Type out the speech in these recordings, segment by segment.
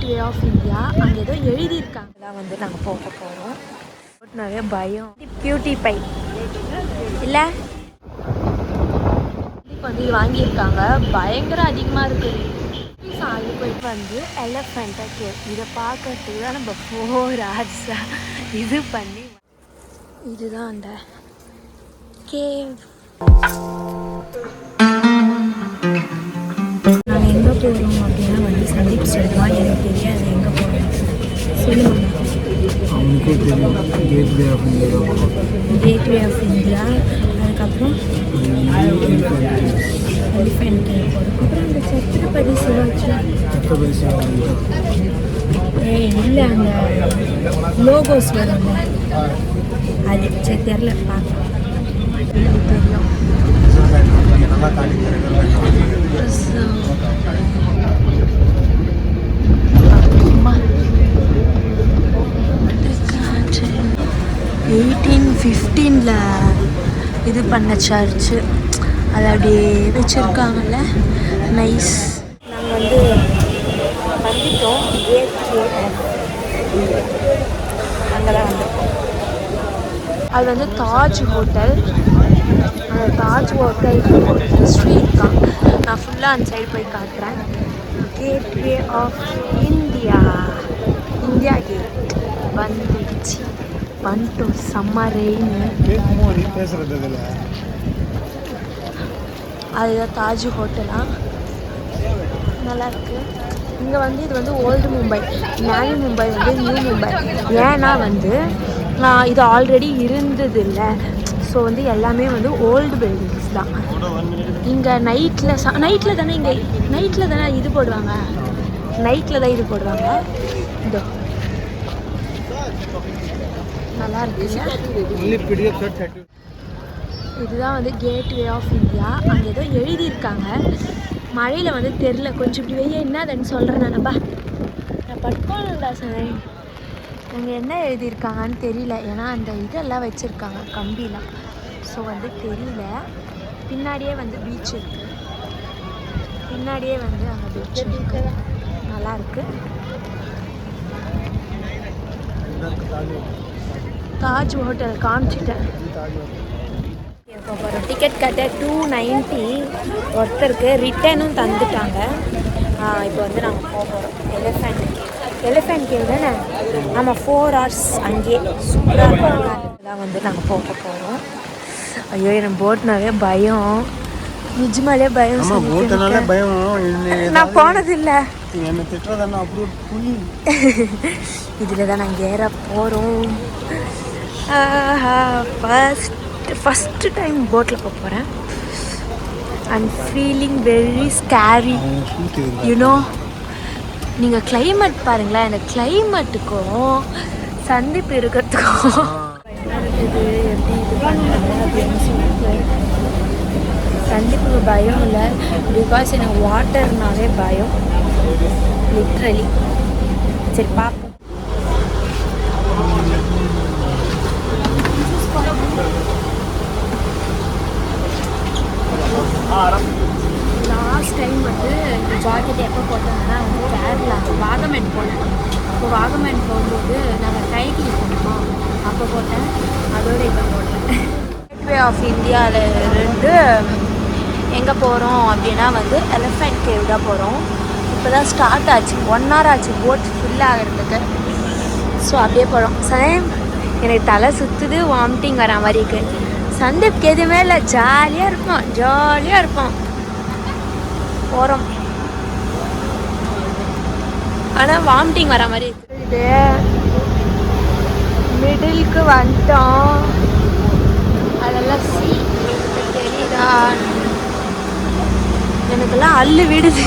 Gateway of India. அங்கே ஏதோ எழுதியிருக்காங்க. தான் வந்து நாங்கள் போக போகிறோம். நிறைய பயம். பியூட்டி பை இல்லை வந்து இது வாங்கியிருக்காங்க. பயங்கர அதிகமாக இருக்குது. சாலி போயிட்டு வந்து எலஃபெண்ட்டை கேவ் இதை பார்க்கறதுக்கு தான் நம்ம 4 hours இது பண்ணி. இதுதான் அந்த கேவ். நாங்கள் எங்கே போகிறோம் அப்படின்னா வந்து சந்தீப் சொல்லுவான். எனக்கு தெரியாது எங்கே போகிறோம் சொல்லுவாங்க. Gateway of India. அதுக்கப்புறம் எலிஃபென்ட் கேவ் போகிறோம். அப்புறம் அந்த சத்ரபதி சிவாஜி இல்லை அந்த லோகோஸ் வரும்ல அது சரி தெரில பார்க்கலாம். தெரியும் இது பண்ண சர்ச்சு அதை அப்படியே வச்சுருக்காங்கல்ல. நைஸ். நாங்கள் வந்து வந்துட்டோம். அங்கே தான் வந்துட்டோம். அது வந்து தாஜ் ஹோட்டல். அந்த தாஜ் ஹோட்டலுக்கு ஒரு ஹிஸ்ட்ரி இருக்கான். நான் ஃபுல்லாக அந்த சைடு போய் காட்டுறேன். Gateway of India. India gate வந்துடுச்சு. வந்துட்டோம். செம்ம ரெயின். அதுதான் தாஜ் ஹோட்டலாக நல்லாயிருக்கு. இங்கே வந்து இது வந்து ஓல்டு மும்பை, நவி மும்பை வந்து நியூ மும்பை. ஏன்னா வந்து இது ஆல்ரெடி இருந்தது இல்லை. ஸோ வந்து எல்லாமே வந்து ஓல்டு பில்டிங்ஸ் தான். இங்கே நைட்டில் தானே நைட்டில் தானே இது போடுவாங்க. நைட்டில் தான் இது போடுவாங்க. இதோ நல்லா இருக்கு. இதுதான் வந்து கேட்வே ஆஃப் இந்தியா. அங்கே ஏதோ எழுதியிருக்காங்க. மழையில் வந்து தெரில. கொஞ்சம் இப்படி வெய்ய என்னதுன்னு சொல்கிறேன் நானப்பா. நான் பட்கோலண்டா சார். அங்கே என்ன எழுதியிருக்காங்கன்னு தெரியல. ஏன்னா அந்த இதெல்லாம் வச்சுருக்காங்க கம்பிலாம். ஸோ வந்து தெரியல. பின்னாடியே வந்து பீச் இருக்குது. பின்னாடியே வந்து அங்கே பீச் இருக்கு. நல்லாயிருக்கு. தாஜ் ஹோட்டல் காமிச்சிட்டேன். இப்போ போகிறோம். டிக்கெட் கட்ட 290 ஒருத்தருக்கு. ரிட்டனும் தந்துட்டாங்க. இப்போ வந்து நாங்கள் போக போகிறோம் எலிஃபென்ட் கேவ் தானே. நம்ம 4 hours அங்கேயே சூப்பராக இருக்காங்க. அதெல்லாம் வந்து நாங்கள் போக போகிறோம். ஐயோ எனக்கு போட்னாவே பயம். நிஜமாலே பயம். நான் போனதில்லை. இதில் தான் நாங்கள் ஏற போகிறோம். ஃபஸ்ட்டு டைம் போட்டில் போக போகிறேன். I'm feeling very scary. You know நீங்கள் கிளைமேட் பாருங்களேன். இந்த கிளைமேட்டுக்கும் சந்திப்பு இருக்கிறதுக்கும் இருக்குது. எப்படி இது பண்ணுறது அப்படின்னு சொல்லிட்டு சந்திப்புக்கு பயம் இல்லை. பிகாஸ் எனக்கு வாட்டர்னாலே பயம் லிட்ரலி. சரி பார்ப்போம். லாஸ்ட் டைம் வந்து இந்த ஜாக்கெட் எப்போ போட்டோம்னா வந்து கேரளா வாகமன் போனேன். அப்போ வாகமன் போகும்போது நாங்கள் டைட்டில் போனோமா அப்போ போட்டேன். அதோடு இப்போ போட்டேன். கேட்வே ஆஃப் இந்தியாவிலேருந்து எங்கே போகிறோம் அப்படின்னா வந்து எலிஃபென்ட் கேவ் தான் போகிறோம். இப்போ தான் ஸ்டார்ட் ஆச்சு. 1 hour ஆச்சு போட் ஃபுல் ஆகிறதுக்கு. ஸோ அப்படியே போகிறோம். சேம் எனக்கு தலை சுற்றுது, வாமிட்டிங் வர மாதிரி இருக்குது. சந்தீப்க்கு எதுவுமே இல்லை. ஜாலியாக இருப்போம். போகிறோம். ஆனால் வாமிட்டிங் வர மாதிரி இருக்குது. மிடிலுக்கு வந்துட்டோம். அதெல்லாம் தெரியுதா? எனக்கெல்லாம் அள்ளு விடுது.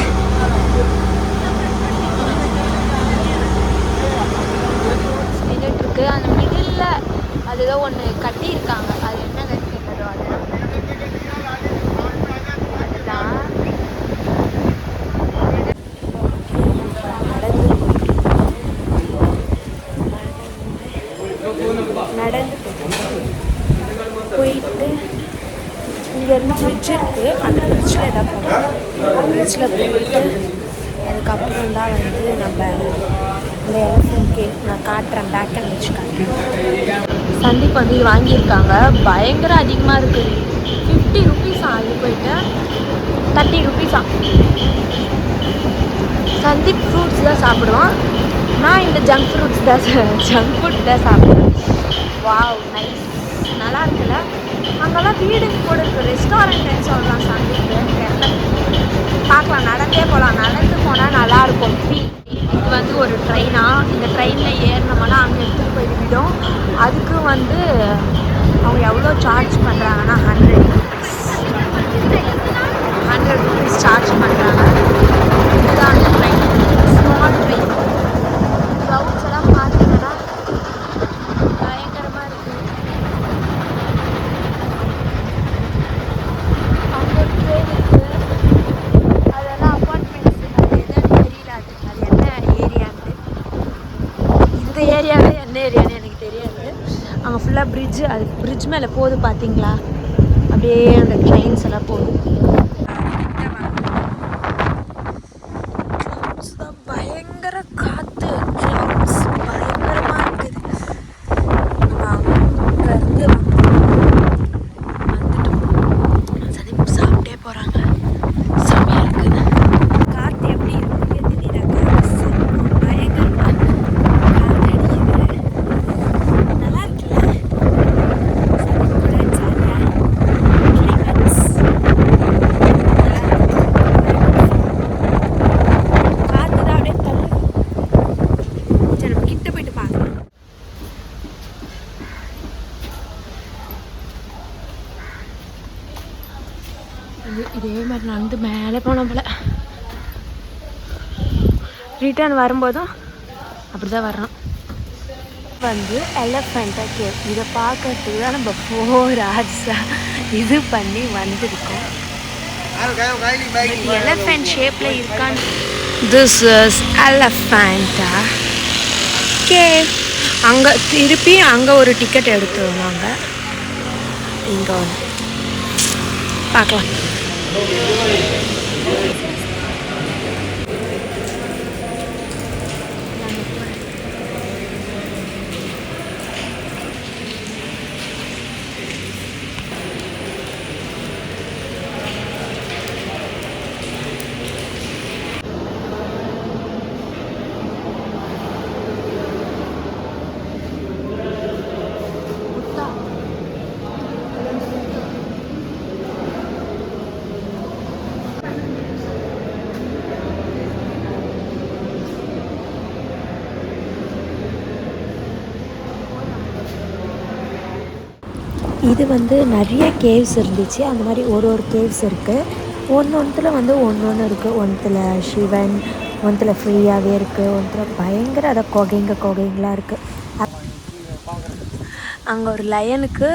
இருக்கு அந்த மிடில் அதுதான் ஒன்று கட்டியிருக்காங்க. அது என்ன கட்டிருக்கிறதோ அதுதான் நடந்து போயிட்டு இங்கேருந்து ஃப்ரிட்ஜ் இருக்குது. அந்த ஃப்ரிட்ஜில் தான் போகணும். ஃப்ரிட்ஜில் போயிட்டு அதுக்கப்புறம் தான் வந்து நம்ம இந்த எலஃபண்ட் கேவ் நான் காட்டுறேன், பேக் அண்ட் வச்சு காட்டுறேன். சந்தீப் வந்து வாங்கியிருக்காங்க, பயங்கர அதிகமாக இருக்குது. 50 ருபீஸா, அது போயிட்டு 30 ருபீஸா. சந்தீப் ஃப்ரூட்ஸ் தான் சாப்பிடுவான், நான் இந்த ஜங்க் ஃபுட் தான் சாப்பிடுவேன். வாவ், நைஸ், நல்லா இருக்குல்ல. அங்கெல்லாம் வீடுக்கு கூட இருக்குது, ரெஸ்டாரண்ட்னு சொல்லலாம். சந்தீப்பு பார்க்கலாம், நடந்தே போகலாம், நடந்து போனால் நல்லாயிருக்கும். இது வந்து ஒரு ட்ரெயினா, இந்த ட்ரெயினில் ஏறினோம்னா அங்கே எடுத்துகிட்டு போயிட்டு விடும். அதுக்கு வந்து அவங்க எவ்வளோ சார்ஜ் பண்ணுறாங்கன்னா 100 ருபீஸ் சார்ஜ் பண்ணுறாங்க. இதுதான் அந்த ட்ரெயின், ஸ்மால் ட்ரெயின். க்ளவுட்ஸ் எல்லாம் பார்த்தீங்கன்னா பயங்கரமாக இருக்குது. அங்கே ஒரு ட்ரெயின் இருக்குது, அதெல்லாம் அப்பார்ட்மெண்ட்ஸ். அது எதுன்னு தெரியல, அது என்ன ஏரியான்ட்டு. இந்த ஏரியாவே என்ன ஏரியான்னு எனக்கு தெரியாது. அங்கே ஃபுல்லாக பிரிட்ஜு, அது பிரிட்ஜ் மேலே போகுது பார்த்தீங்களா, அப்படியே அந்த ட்ரெயின்ஸ் எல்லாம் போகுது. பயங்கர காற்று, கிளவுட்ஸ் பயங்கரமாக இருக்குது. அங்கேருந்து வந்துட்டு சரி சாப்பிட்டே போகிறாங்க, செம்மையாக இருக்குது. காற்று எப்படி இருக்குன்னு தெரியல, பயங்கரமாக காற்று அடிக்குது, நல்லா இருக்குல்ல. இதே மாதிரி நடந்து மேலே போனோம் போல. ரிட்டர்ன் வரும்போதும் அப்படி தான் வரணும். வந்து எலஃபண்ட் கேவ், இதை பார்க்கறதுக்கு தான் நம்ம 4 hours இது பண்ணி வந்திருக்கோம். எலஃபண்ட் ஷேப்பில் இருக்கான்னு. This is Elephanta cave. அங்கே திருப்பி அங்கே ஒரு டிக்கெட் எடுத்துருவோம் நாங்கள். இங்கே வந்து பார்க்கலாம். இது வந்து நிறைய கேவ்ஸ் இருந்துச்சு, அந்த மாதிரி ஒரு கேவ்ஸ் இருக்குது. ஒன்றுல வந்து ஒன்று இருக்குது. ஒன்றுல சிவன், ஒன்றுல ஃப்ரீயாகவே இருக்குது, ஒன்றுல பயங்கர அதை கொகைங்களாக இருக்குது. அங்கே ஒரு லயனுக்கு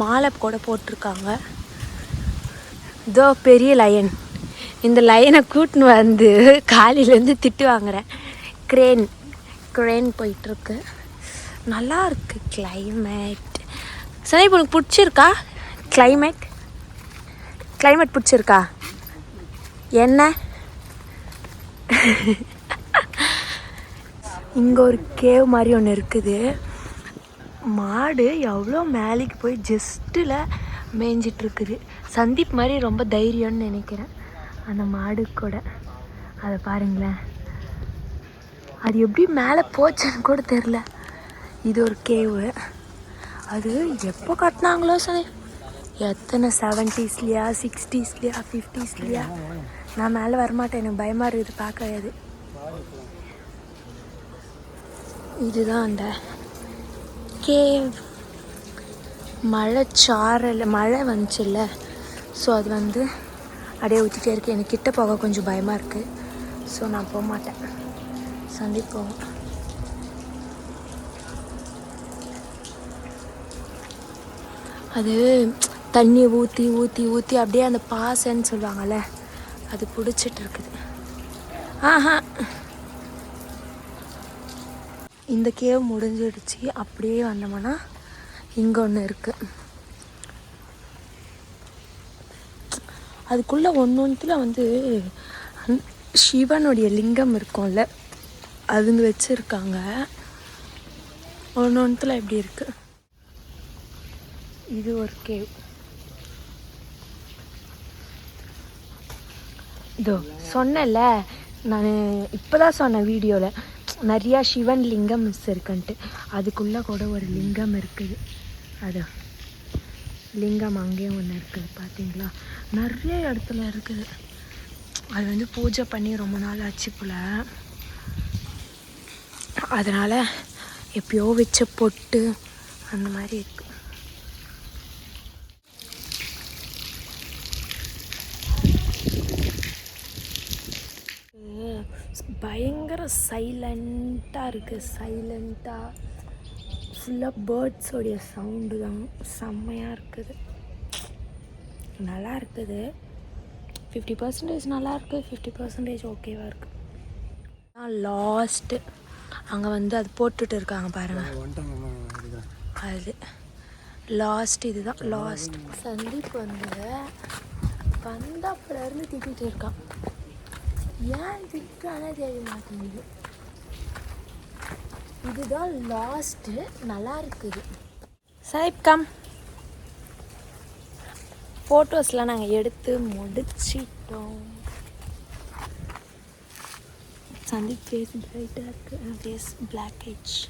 மாலை கூட போட்டிருக்காங்க. இதோ பெரிய லயன். இந்த லயனை கூட்டின்னு வந்து காலையிலேருந்து திட்டு வாங்குறேன். க்ரேன் போயிட்டுருக்கு, நல்லா இருக்குது கிளைமேட். சரி, இப்போ உனக்கு பிடிச்சிருக்கா கிளைமேட் பிடிச்சிருக்கா? என்ன இங்கே ஒரு கேவ் மாதிரி ஒன்று இருக்குது. மாடு எவ்வளோ மேலேக்கு போய் ஜஸ்ட்டில் மேய்ஞ்சிட்ருக்குது. சந்தீப் மாதிரி ரொம்ப தைரியம்னு நினைக்கிறேன் அந்த மாடு கூட. அதை பாருங்களேன், அது எப்படி மேலே போச்சுன்னு கூட தெரில. இது ஒரு கேவு. அது எப்போ கட்டினாங்களோ சரி, எத்தனை 70ஸ்லையா 60ஸ்லையா 50ஸ்லையா. நான் மேலே வரமாட்டேன், எனக்கு பயமாக இருக்குது பார்க்கறது. இதுதான் அந்த கேவ். மழை வந்துச்சுல்ல, ஸோ அது வந்து அப்படியே ஊற்றிட்டே இருக்குது. எனக்கு கிட்ட போக கொஞ்சம் பயமாக இருக்குது, ஸோ நான் போக மாட்டேன். சந்தீப் போவோம். அது தண்ணி ஊற்றி அப்படியே அந்த பாசைன்னு சொல்லுவாங்கள்ல, அது பிடிச்சிட்டு இருக்குது. இந்த கேவ் முடிஞ்சிடுச்சு. அப்படியே வந்தோம்னா இங்கே ஒன்று இருக்குது. அதுக்குள்ளே ஒன்றுல வந்து சிவனுடைய லிங்கம் இருக்கும்ல அதுங்க வச்சுருக்காங்க. ஒன்றுத்தில் எப்படி இருக்குது. இது ஒரு கேவ். இதோ சொன்னேன்ல நான் இப்போ தான் சொன்னேன் வீடியோவில், நிறையா சிவன் லிங்கம் இருக்குன்ட்டு. அதுக்குள்ளே கூட ஒரு லிங்கம் இருக்குது. அது லிங்கம் அங்கேயும் ஒன்று இருக்குது பார்த்தீங்களா. நிறைய இடத்துல இருக்குது. அது வந்து பூஜை பண்ணி ரொம்ப நாள் ஆச்சு போல். அதனால் எப்பயோ வச்ச பொட்டு அந்த மாதிரி இருக்குது. பயங்கர சைலண்ட்டாக இருக்குது. சைலண்ட்டாக ஃபுல்லாக பேர்ட்ஸோடைய சவுண்டு தான். செம்மையாக இருக்குது. நல்லா இருக்குது. 50% நல்லாயிருக்கு, 50% ஓகேவாக இருக்குது. லாஸ்ட்டு அங்கே வந்து அது போட்டுட்டு இருக்காங்க பாருங்கள். அது லாஸ்ட். இதுதான் லாஸ்ட். சந்தீப் வந்து வந்தாப்புலேருந்து திட்டிகிட்டு இருக்கான். ஏன் திட்டானே தெரிய மாட்டேங்குது. இதுதான் லாஸ்ட்டு. நல்லா இருக்குது. சைப் கம். ஃபோட்டோஸ்லாம் நாங்கள் எடுத்து முடிச்சிட்டோம். சந்தீப் ஃபேஸ் பிரைட்டாக இருக்குது, ஃபேஸ் பிளாக் ஆயிடுச்சு.